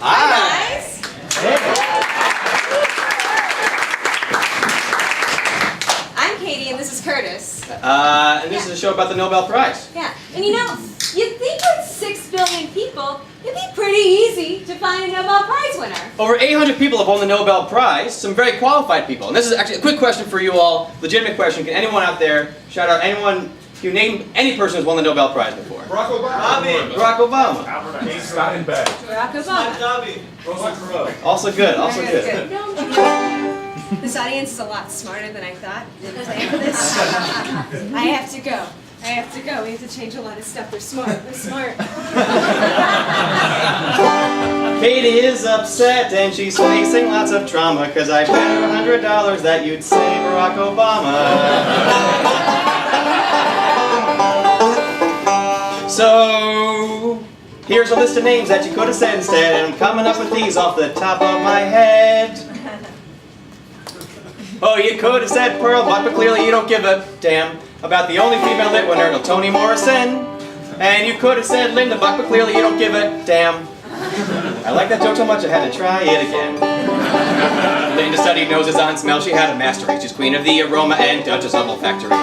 Hi, guys. I'm Katie, and this is Curtis. And this is a show about the Nobel Prize. Yeah, and you know, you'd think with 6 billion people, it'd be pretty easy to find a Nobel Prize winner. Over 800 people have won the Nobel Prize, some very qualified people. And this is actually a quick question for you all, legitimate question. Can anyone out there shout out anyone, you name any person who's won the Nobel Prize before? Barack Obama. Barack Obama. Barack Obama. Also good, also good. This audience is a lot smarter than I thought. Didn't plan for this. I have to go. I have to go. We have to change a lot of stuff. They're smart. They're smart. Katie is upset and she's facing lots of trauma because I bet $100 that you'd say Barack Obama. So, here's a list of names that you could have said instead, and I'm coming up with these off the top of my head. Oh, you could have said Pearl, but clearly you don't give a damn about the only female lit winner, Toni Morrison. And you could have said Linda Buck, but clearly you don't give a damn. I like that joke so much I had to try it again. Linda studied noses on smell, she had a mastery. She's queen of the aroma and duchess of olfactory.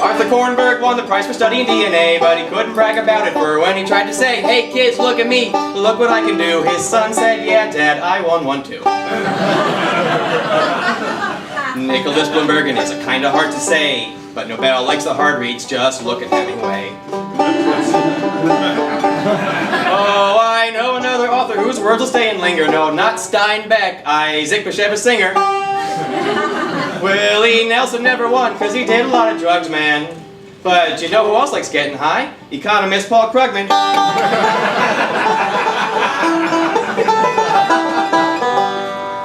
Arthur Kornberg won the prize for studying DNA, but he couldn't brag about it for when he tried to say, "Hey kids, look at me, look what I can do." His son said, "Yeah, Dad, I won one too." Nicholas Bloomberg, and it's kinda hard to say, but Nobel likes the hard reads, just look at Hemingway. Oh, I know another author whose words will stay and linger. No, not Steinbeck, Isaac Bashevis Singer. Willie Nelson never won because he did a lot of drugs, man. But you know who else likes getting high? Economist Paul Krugman.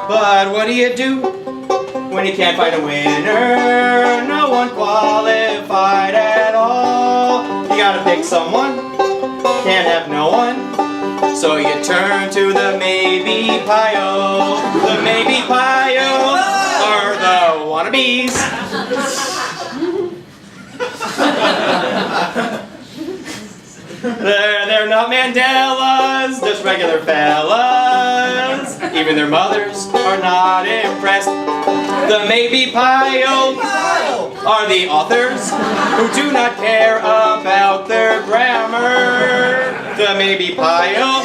But what do you do when you can't find a winner? No one qualified at all. You gotta pick someone, can't have no one. So you turn to the maybe pile. The maybe pile are the wannabes. They're not Mandelas, just regular fellas. Even their mothers are not impressed. The maybe pile are the authors who do not care about their grammar. The maybe pile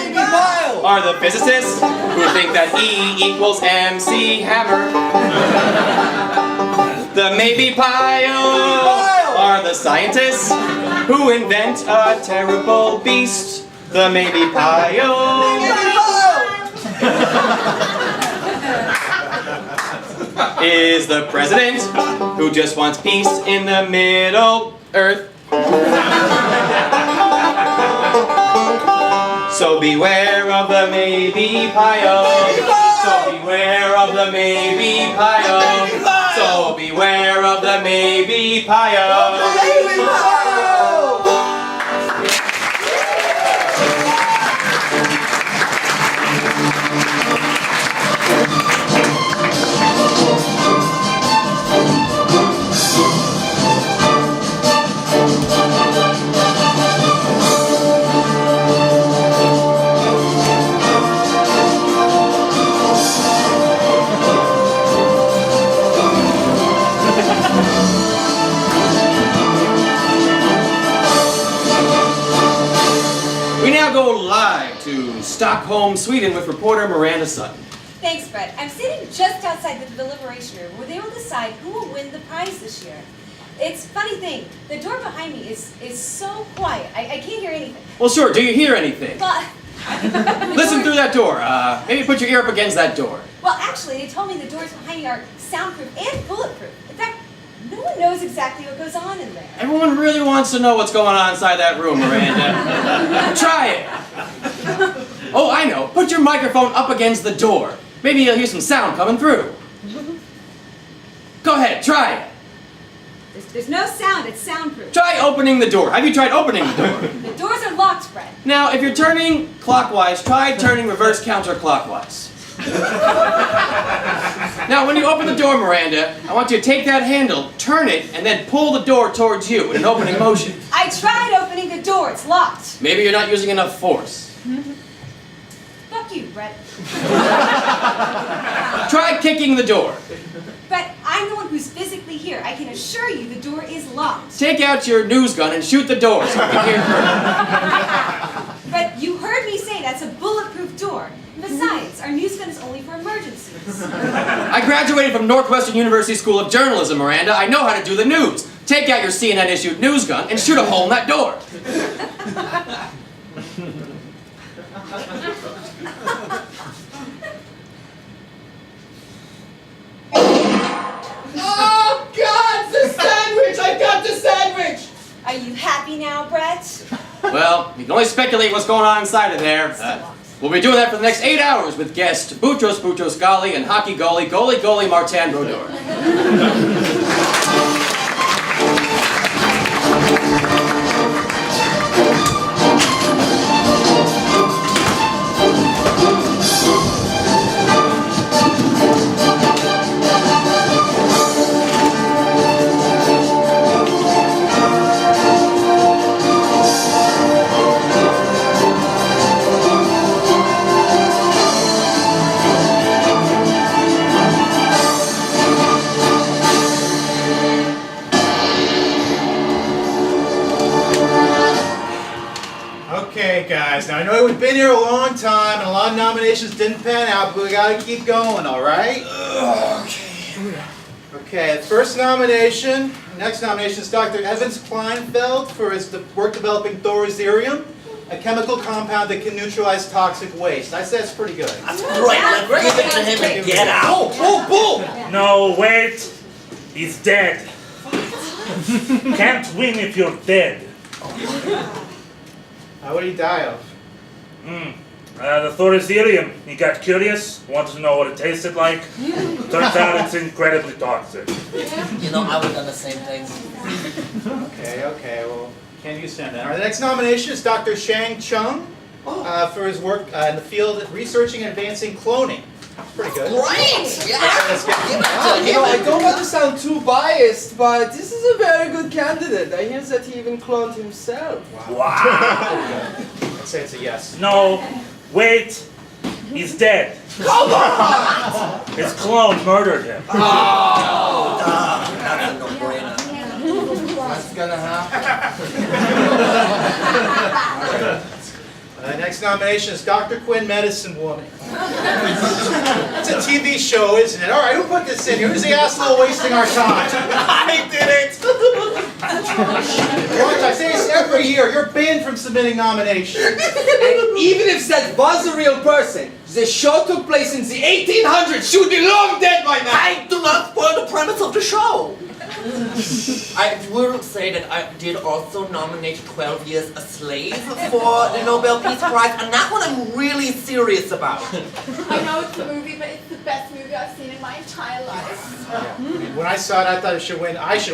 are the physicists who think that E equals MC Hammer. The maybe pile are the scientists who invent a terrible beast. The maybe pile is the president who just wants peace in the Middle Earth. So beware of the maybe pile. So beware of the maybe pile. So beware of the maybe pile. We now go live to Stockholm, Sweden with reporter Miranda Sutton. Thanks, Fred. I'm sitting just outside the deliberation room where they will decide who will win the prize this year. It's a funny thing. The door behind me is so quiet. I can't hear anything. Well, sure. Do you hear anything? But Listen through that door. Maybe put your ear up against that door. Well, actually, they told me the doors behind me are soundproof and bulletproof. In fact, no one knows exactly what goes on in there. Everyone really wants to know what's going on inside that room, Miranda. Try it. Oh, I know. Put your microphone up against the door. Maybe you'll hear some sound coming through. Go ahead, try it. There's no sound. It's soundproof. Try opening the door. Have you tried opening the door? The doors are locked, Fred. Now, if you're turning clockwise, try turning reverse counterclockwise. Now, when you open the door, Miranda, I want you to take that handle, turn it, and then pull the door towards you in an opening motion. I tried opening the door. It's locked. Maybe you're not using enough force. Fuck you, Brett. Try kicking the door. But I'm the one who's physically here. I can assure you the door is locked. Take out your news gun and shoot the door so we can hear further. But you heard me say that's a bulletproof door. Besides, our news gun is only for emergencies. I graduated from Northwestern University School of Journalism, Miranda. I know how to do the news. Take out your CNN-issued news gun and shoot a hole in that door. Oh, God, the sandwich! I got the sandwich! Are you happy now, Brett? Well, you can only speculate what's going on inside of there. We'll be doing that for the next 8 hours with guests Boutros Ghali and hockey goalie Martin Brodeur. Okay, guys, now I know we've been here a long time and a lot of nominations didn't pan out, but we gotta keep going, alright? Okay, the first nomination, next nomination is Dr. Evans Kleinfeld for his work developing thorazirium, a chemical compound that can neutralize toxic waste. I say that's pretty good. That's great. Let's give it to him and get out. Boom! No, wait. He's dead. Can't win if you're dead. What did he die of? The thorazirium. He got curious, wanted to know what it tasted like. Turns out it's incredibly toxic. You know, I would have done the same thing. Okay, well, can't use him then. Alright, the next nomination is Dr. Shang Chung for his work in the field of researching and advancing cloning. Pretty good. Great! Yeah! Let's get Give it to You know, I him. don't want to sound too biased, but this is a very good candidate. I hear that he even cloned himself. Wow. I'd say it's a yes. No, wait. He's dead. Come on! His clone murdered him. That's a no-brainer. What's gonna happen? Next nomination is Dr. Quinn, Medicine Woman. It's a TV show, isn't it? Alright, who put this in here? Who's the asshole wasting our time? I did it! George, I say this every year. You're banned from submitting nominations. And even if that was a real person, the show took place in the 1800s. She would be long dead by now. I do not spoil the premise of the show. I will say that I did also nominate 12 Years a Slave for the Nobel Peace Prize, and that one I'm really serious about. I know it's a movie, but it's the best movie I've seen in my entire life. When I saw it, I thought I should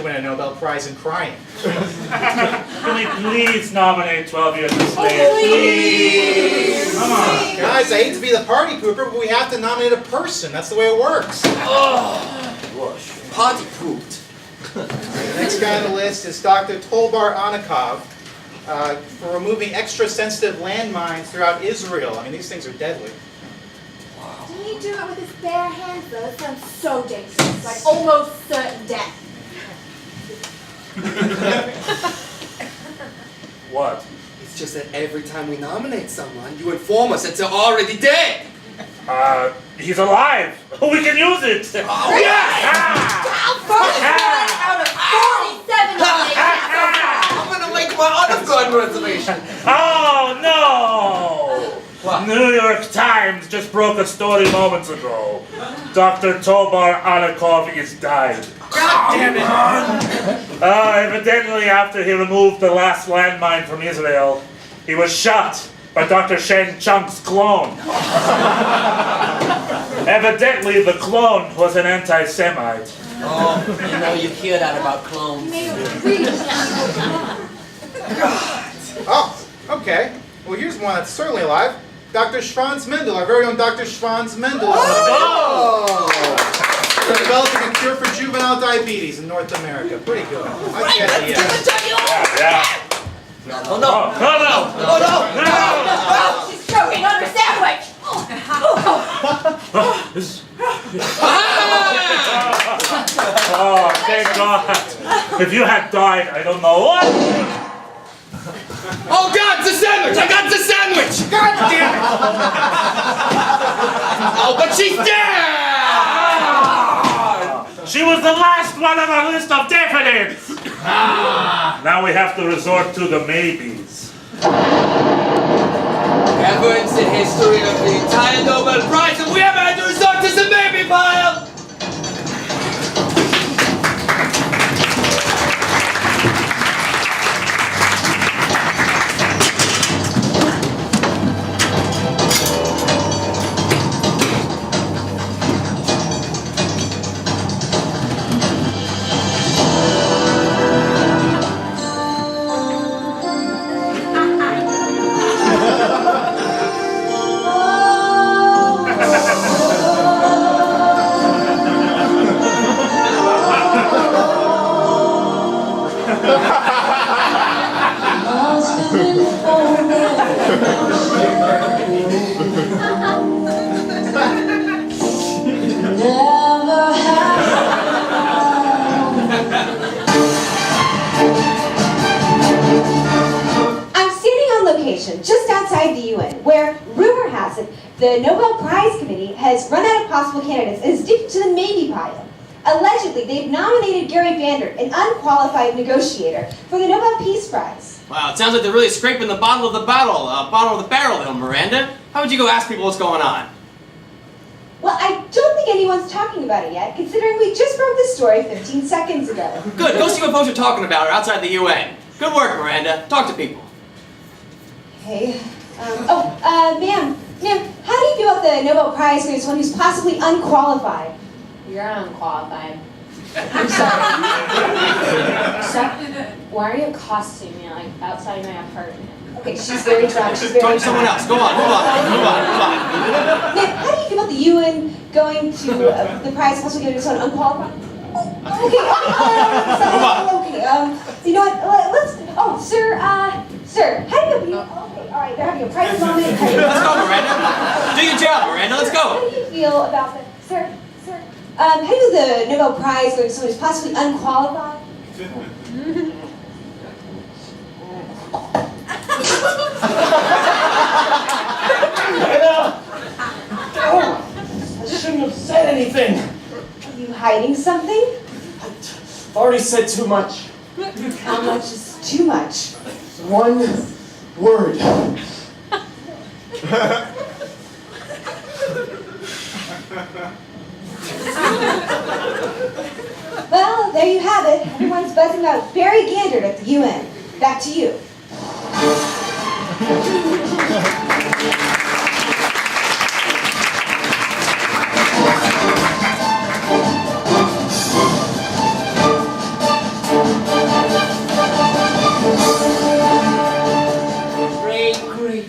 win a Nobel Prize in crying. Can we please nominate 12 Years a Slave? Please! Come on. Guys, I hate to be the party pooper, but we have to nominate a person. That's the way it works. Party pooped. The next guy on the list is Dr. Tolbar Anikov for removing extra-sensitive landmines throughout Israel. I mean, these things are deadly. Didn't he do it with his bare hands, though? That sounds so dangerous, like almost certain death. What? It's just that every time we nominate someone, you inform us that they're already dead. He's alive. We can use it. Oh, Yes! First one out of 47 nominations. I'm gonna make my other gun reservation. Oh no! What? New York Times just broke a story moments ago. Dr. Tolbar Anikov is died. God damn it! Evidently after he removed the last landmine from Israel, he was shot by Dr. Shang Chung's clone. Evidently the clone was an anti-Semite. Oh, you know, you hear that about clones. Oh, okay. Well, here's one that's certainly alive. Dr. Franz Mendel, our very own Dr. Franz Mendel. Oh! For developing a cure for juvenile diabetes in North America. Pretty good. Right, let's give it to you! Yeah. Oh no! No! Oh no! No! Oh, thank God. If you had died, I don't know what. Oh God, it's a sandwich! I got the sandwich! God damn it! Oh, but she's dead! She was the last one on our list of definites. Now we have to resort to the maybes. Never in the history of the entire Nobel Prize have we ever had to resort to the maybe pile! Just outside the UN, where, rumor has it, the Nobel Prize Committee has run out of possible candidates and is dipped to the maybe pile. Allegedly, they've nominated Gary Vander, an unqualified negotiator, for the Nobel Peace Prize. Wow, it sounds like they're really scraping the bottom of the barrel, there, Miranda. How would you go ask people what's going on? Well, I don't think anyone's talking about it yet, considering we just broke the story 15 seconds ago. Good, go see what folks are talking about outside the UN. Good work, Miranda. Talk to people. Hey, ma'am, how do you feel about the Nobel Prize for someone who's possibly unqualified? You're unqualified. I'm sorry. Why are you accosting me like outside my apartment? Okay, she's very drunk. She's very Talk to drunk. someone else. Go on, move on. Ma'am, how do you feel about the UN going to the prize possibly given to someone unqualified? Okay, you know what? Sir, how do you feel? Okay, all right, they're having a private moment. Let's go, Miranda. Do your job, Miranda. Let's go. How do you feel about the sir? How do you feel the Nobel Prize going to someone who's possibly unqualified? I shouldn't have said anything. Are you hiding something? I've already said too much. How much is too much? One word. Well, there you have it. Everyone's buzzing about Barry Gander at the UN. Back to you.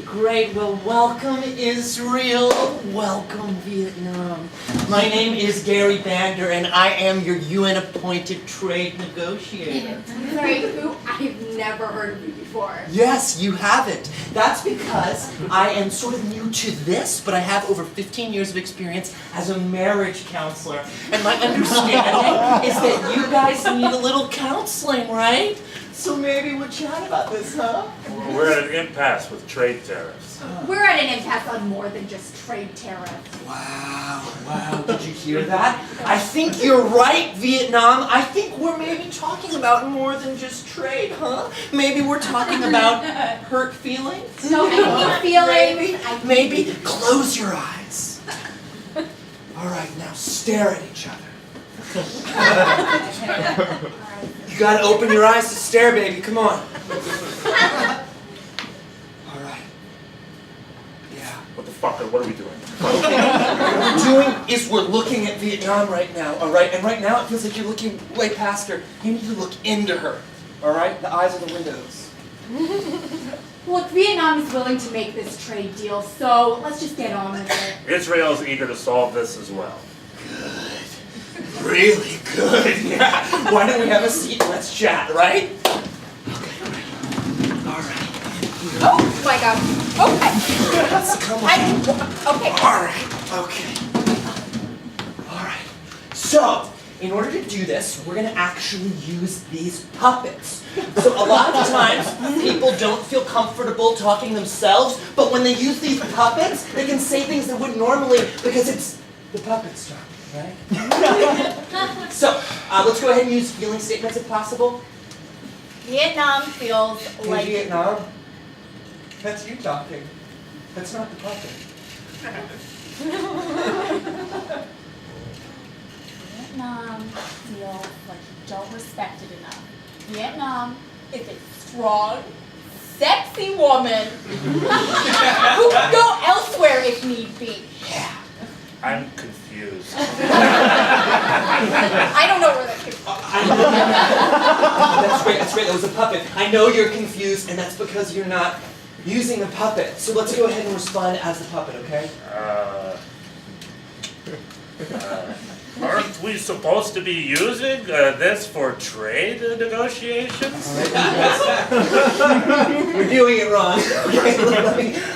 Great. Well, welcome Israel. Welcome Vietnam. My name is Gary Vander, and I am your UN-appointed trade negotiator. Sorry, who? I've never heard of you before. Yes, you haven't. That's because I am sort of new to this, but I have over 15 years of experience as a marriage counselor. And my understanding is that you guys need a little counseling, right? So maybe we'll chat about this, huh? We're at an impasse with trade tariffs. We're at an impasse on more than just trade tariffs. Wow, did you hear that? I think you're right, Vietnam. I think we're maybe talking about more than just trade, huh? Maybe we're talking about hurt feelings? No hurt feelings. Maybe close your eyes. All right, now stare at each other. You gotta open your eyes to stare, baby. Come on. All right. Yeah. What the fuck? What are we doing? What we're doing is we're looking at Vietnam right now, all right? And right now it feels like you're looking way past her. You need to look into her, all right? The eyes are the windows. Look, Vietnam is willing to make this trade deal, so let's just get on with it. Israel is eager to solve this as well. Good. Really good. Yeah. Why don't we have a seat and let's chat, right? Okay. All right. Oh my God. Okay. Yes, come on. Okay. All right. Okay. So, in order to do this, we're going to actually use these puppets. So a lot of times, people don't feel comfortable talking themselves, but when they use these puppets, they can say things they wouldn't normally because it's the puppets talking, right? So, let's go ahead and use feeling statements if possible. Vietnam feels like... Vietnam? That's you talking. That's not the puppet. Vietnam feels like you don't respect it enough. Vietnam is a strong, sexy woman who can go elsewhere if need be. I'm confused. I don't know where that came from. That's great, that was a puppet. I know you're confused, and that's because you're not using the puppet. So let's go ahead and respond as the puppet, okay? Aren't we supposed to be using this for trade negotiations? We're doing it wrong. Okay,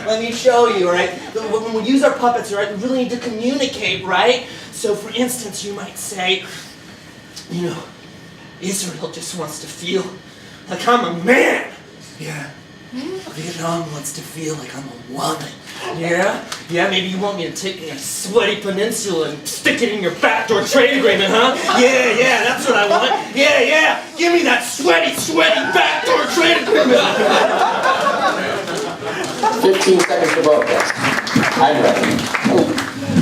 let me show you, all right? When we use our puppets, all right, we really need to communicate, right? So, for instance, you might say, you know, Israel just wants to feel like I'm a man. Yeah. Vietnam wants to feel like I'm a woman. Yeah? Yeah, maybe you want me to take a sweaty peninsula and stick it in your backdoor trade agreement, huh? Yeah, that's what I want. Yeah, give me that sweaty backdoor trade agreement. 15 seconds to broadcast. I'm ready. Oh,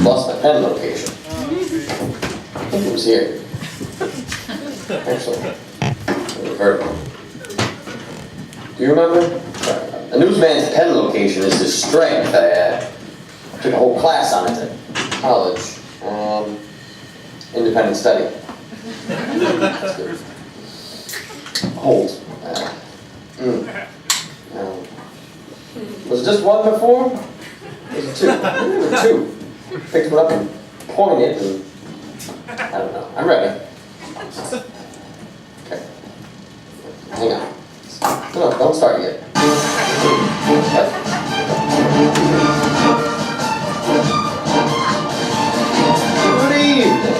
lost my pen location. I think it was here. Actually, never heard of it. Do you remember? A newsman's pen location is his strength. I took a whole class on it at college. Independent study. That's good. Hold. Was it just one before? Was it two? There were two. Picked one up and pointed and... I don't know. I'm ready. Okay. Hang on. No, don't start yet. Good evening.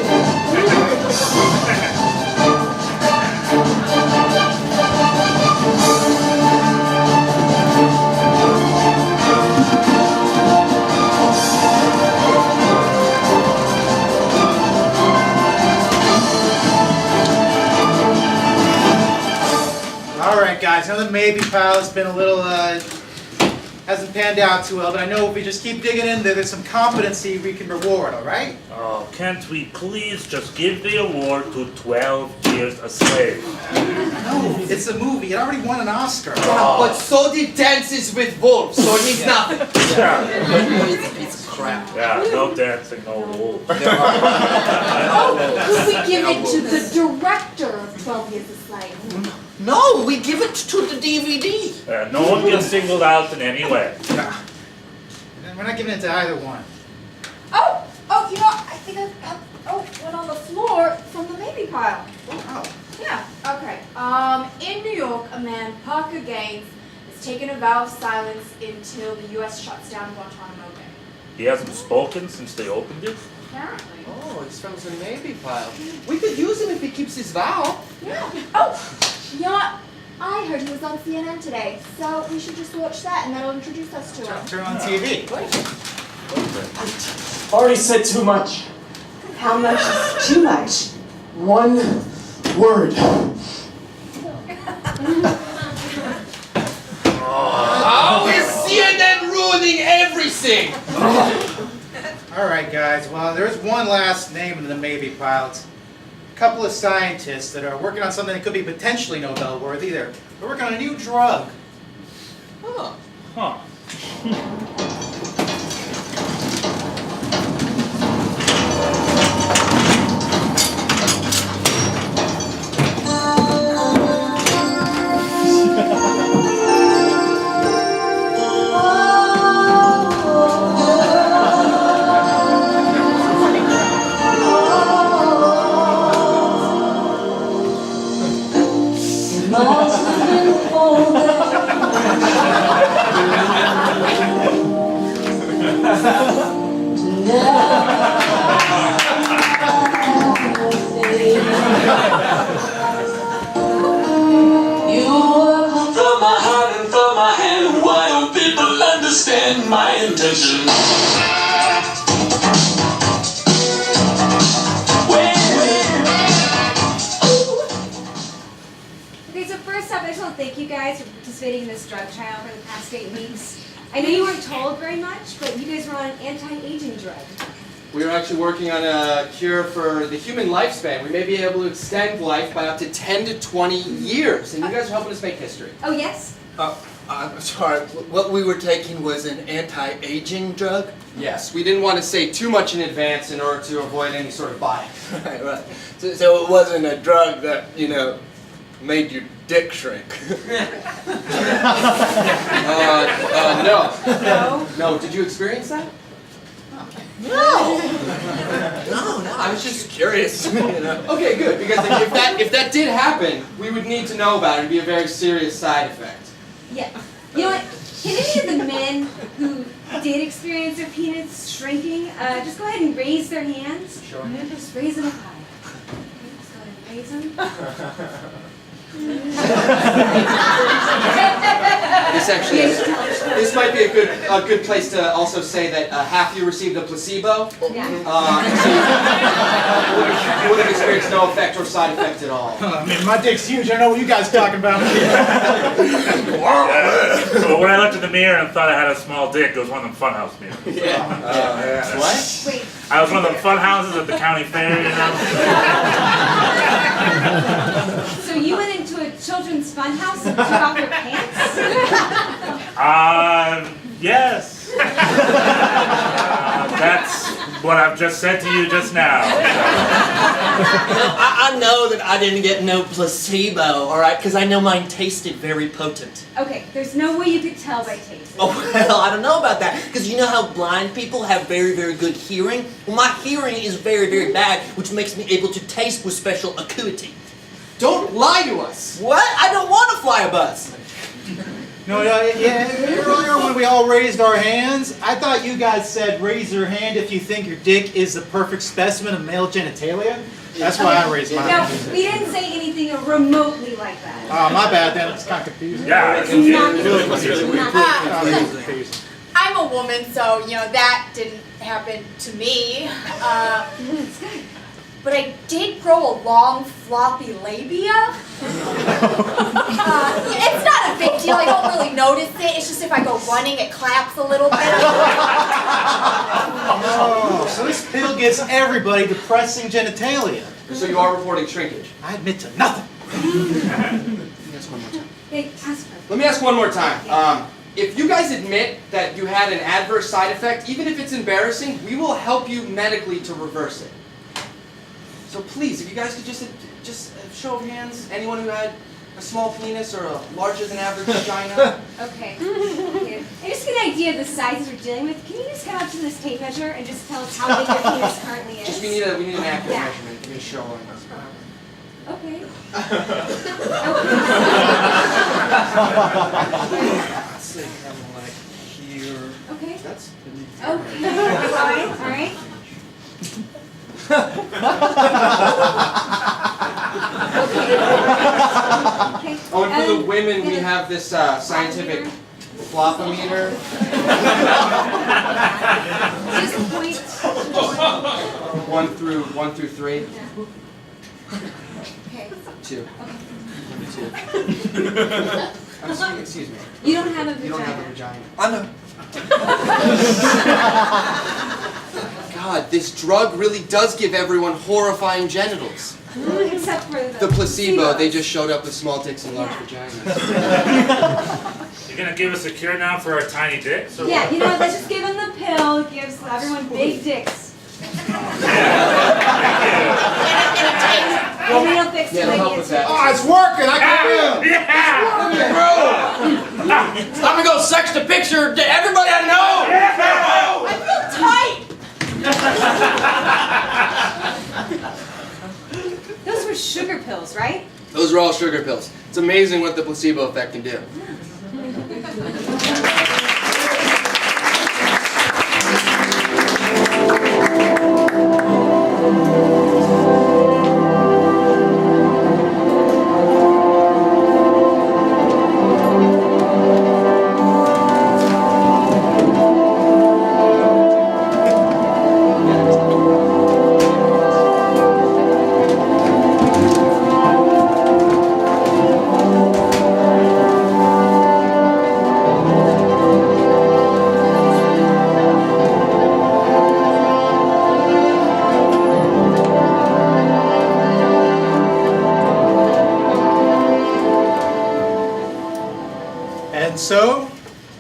Alright guys, I know the maybe pile has been a little, hasn't panned out too well, but I know if we just keep digging in there, there's some competency we can reward, alright? Oh, can't we please just give the award to 12 Years a Slave? No, it's a movie. It already won an Oscar. Yeah, but so did Dances with Wolves, so it means nothing. It's a piece of crap. Yeah, no dancing, no rules. Oh, could we give it to the director of 12 Years a Slave? No, we give it to the DVD. No one gets singled out in any way. And we're not giving it to either one. Oh, you know, I think went on the floor from the maybe pile. Oh. Yeah, okay. In New York, a man, Parker Gaines, has taken a vow of silence until the U.S. shuts down Guantanamo Bay. He hasn't spoken since they opened it? Apparently. Oh, he's from the maybe pile. We could use him if he keeps his vow. Yeah. Oh, you know what? I heard he was on CNN today, so we should just watch that and that'll introduce us to him. Turn on TV. Already said too much. How much is too much? One word. How is CNN ruining everything? Alright guys, well there's one last name in the maybe pile. It's a couple of scientists that are working on something that could be potentially Nobel worthy. They're working on a new drug. Huh. understand my intention. Okay, so first off, I just want to thank you guys for participating in this drug trial for the past 8 weeks. I know you weren't told very much, but you guys were on an anti-aging drug. We are actually working on a cure for the human lifespan. We may be able to extend life by up to 10 to 20 years, and you guys are helping us make history. Oh, yes? I'm sorry, what we were taking was an anti-aging drug? Yes, we didn't want to say too much in advance in order to avoid any sort of bias. Right. So it wasn't a drug that, made your dick shrink. No. No? No, did you experience that? No, I was just curious. Okay, good, because if that did happen, we would need to know about it. It'd be a very serious side effect. Yeah. You know what? Can any of the men who did experience their penis shrinking just go ahead and raise their hands? Sure. And then just raise them up high. Okay, just go ahead and raise them. This might be a good place to also say that half you received a placebo. Yeah. So you would have experienced no effect or side effect at all. I mean, my dick's huge. I know what you guys are talking about. Well, when I looked in the mirror and thought I had a small dick, it was one of them funhouse mirrors. What? Wait. I was one of them fun houses at the county fair, So you went into a children's fun house and took off your pants? Yes. That's what I've just said to you just now. I know that I didn't get no placebo, alright? Because I know mine tasted very potent. Okay, there's no way you could tell by taste. Oh, well, I don't know about that. Because you know how blind people have very, very good hearing? Well, my hearing is very, very bad, which makes me able to taste with special acuity. Don't lie to us. What? I don't want to fly a bus. No, earlier when we all raised our hands, I thought you guys said raise your hand if you think your dick is the perfect specimen of male genitalia. That's why I raised mine. No, we didn't say anything remotely like that. Oh, my bad then. It's kind of confusing. Yeah. It's not confusing. I'm a woman, so, that didn't happen to me. But I did grow a long, floppy labia. It's not a big deal. I don't really notice it. It's just if I go running, it claps a little bit. Oh, so this pill gives everybody depressing genitalia. So you are reporting shrinkage. I admit to nothing. Let me ask one more time. If you guys admit that you had an adverse side effect, even if it's embarrassing, we will help you medically to reverse it. So please, if you guys could just show of hands, anyone who had a small penis or a larger than average vagina. Okay. I just get an idea of the sizes we're dealing with. Can you just come up to this tape measure and just tell us how big your penis currently is? We need an accurate Yeah. measurement. Give me a show on this. Okay. Let's see, kind of like here. Okay. That's Okay. All right. Okay. Oh, and for the women, we have this scientific flopometer. Just point. 1 through 3. Okay. 2. 2. Excuse me. You don't have a vagina. You don't have a vagina. I know. God, this drug really does give everyone horrifying genitals. Except for The placebo, they just showed up with small dicks and large vaginas. You're gonna give us a cure now for our tiny dicks? Or Yeah, what? let's just give them the pill. It gives everyone big dicks. And they'll fix Yeah, my help with that. Oh, it's working. I can I'm gonna go sex the picture to everybody I know! I feel tight. Those were sugar pills, right? Those are all sugar pills. It's amazing what the placebo effect can do.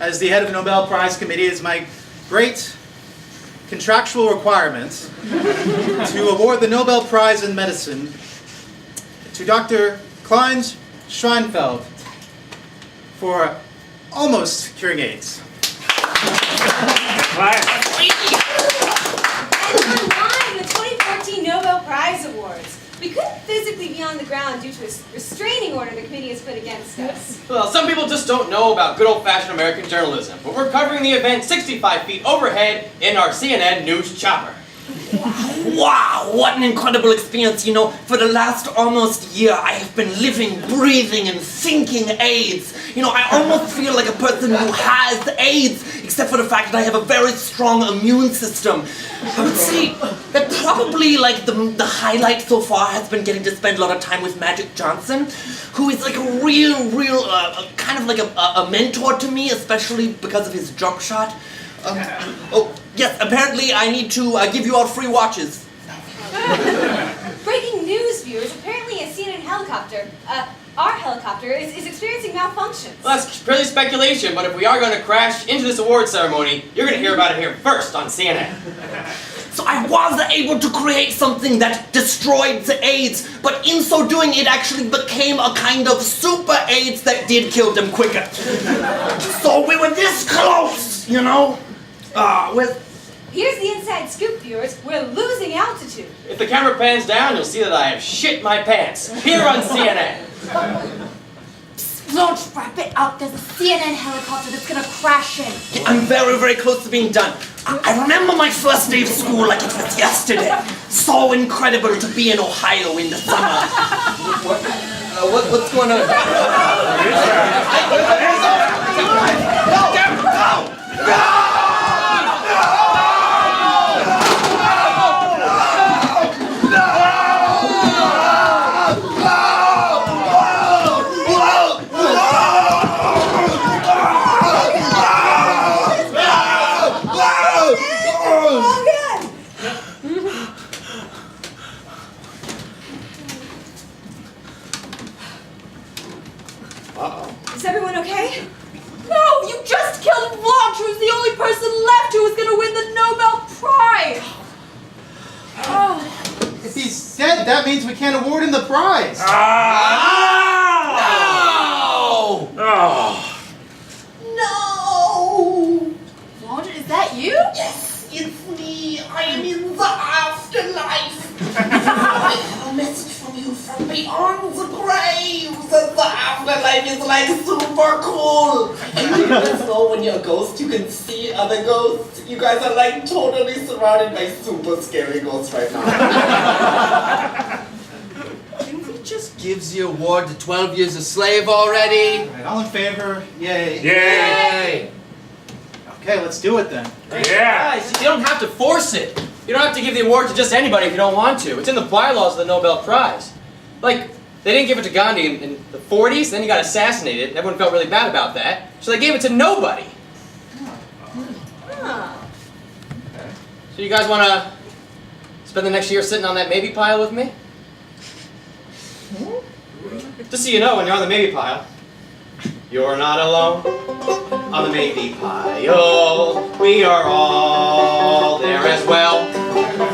as the head of the Nobel Prize Committee, it is my great contractual requirement to award the Nobel Prize in Medicine to Dr. Klein Scheinfeld for almost curing AIDS. Klein. And online, the 2014 Nobel Prize Awards. We couldn't physically be on the ground due to a restraining order the committee has put against us. Well, some people just don't know about good old-fashioned American journalism, but we're covering the event 65 feet overhead in our CNN news chopper. Wow, what an incredible experience. You know, for the last almost year, I have been living, breathing, and thinking AIDS. You know, I almost feel like a person who has AIDS, except for the fact that I have a very strong immune system. I would say that probably, like, the highlight so far has been getting to spend a lot of time with Magic Johnson, who is like a real, kind of like a mentor to me, especially because of his jump shot. Oh, yes, apparently I need to give you all free watches. Breaking news, viewers. Apparently a CNN helicopter, our helicopter, is experiencing malfunctions. Well, that's purely speculation, but if we are going to crash into this award ceremony, you're going to hear about it here first on CNN. So I was able to create something that destroyed the AIDS, but in so doing it actually became a kind of super AIDS that did kill them quicker. So we were this close, you know? Here's the inside scoop, viewers. We're losing altitude. If the camera pans down, you'll see that I have shit my pants here on CNN. Don't wrap it up. There's a CNN helicopter that's gonna crash in. I'm very close to being done. I remember my first day of school like it was yesterday. So incredible to be in Ohio in the summer. What's going on? No! Is everyone okay? No, you just killed Vlog, who's the only person left who was gonna win the Nobel Prize. Oh. If he's dead, that means we can't award him the prize. No! Oh. No. Vlog, is that you? Yes, it's me. I am in the afterlife. I have a message from you from beyond the grave. That the afterlife is like super cool. And you guys know when you're a ghost, you can see other ghosts. You guys are like totally surrounded by super scary ghosts right now. Can we just give the award to 12 Years a Slave already? All right, all in favor? Yay. Yay. Okay, let's do it then. Yeah. Guys, you don't have to force it. You don't have to give the award to just anybody if you don't want to. It's in the bylaws of the Nobel Prize. Like, they didn't give it to Gandhi in the 40s, then he got assassinated, and everyone felt really bad about that. So they gave it to nobody. So you guys want to spend the next year sitting on that maybe pile with me? Just so you know, when you're on the maybe pile, you're not alone on the maybe pile. We are all there as well.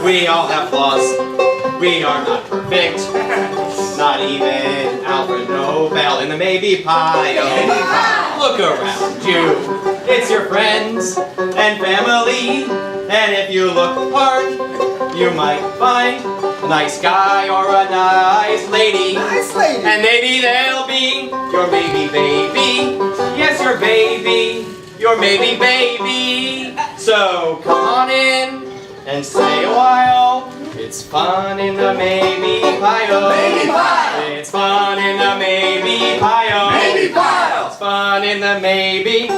We all have flaws. We are not perfect. Not even Alfred Nobel in the maybe pile. Look around you. It's your friends and family. And if you look hard, you might find a nice guy or a nice lady. Nice lady. And maybe they'll be your maybe baby. Yes, your baby. Your maybe baby. So come on in and stay a while. It's fun in the maybe pile. Maybe pile. It's fun in the maybe pile. Maybe pile. It's fun in the maybe.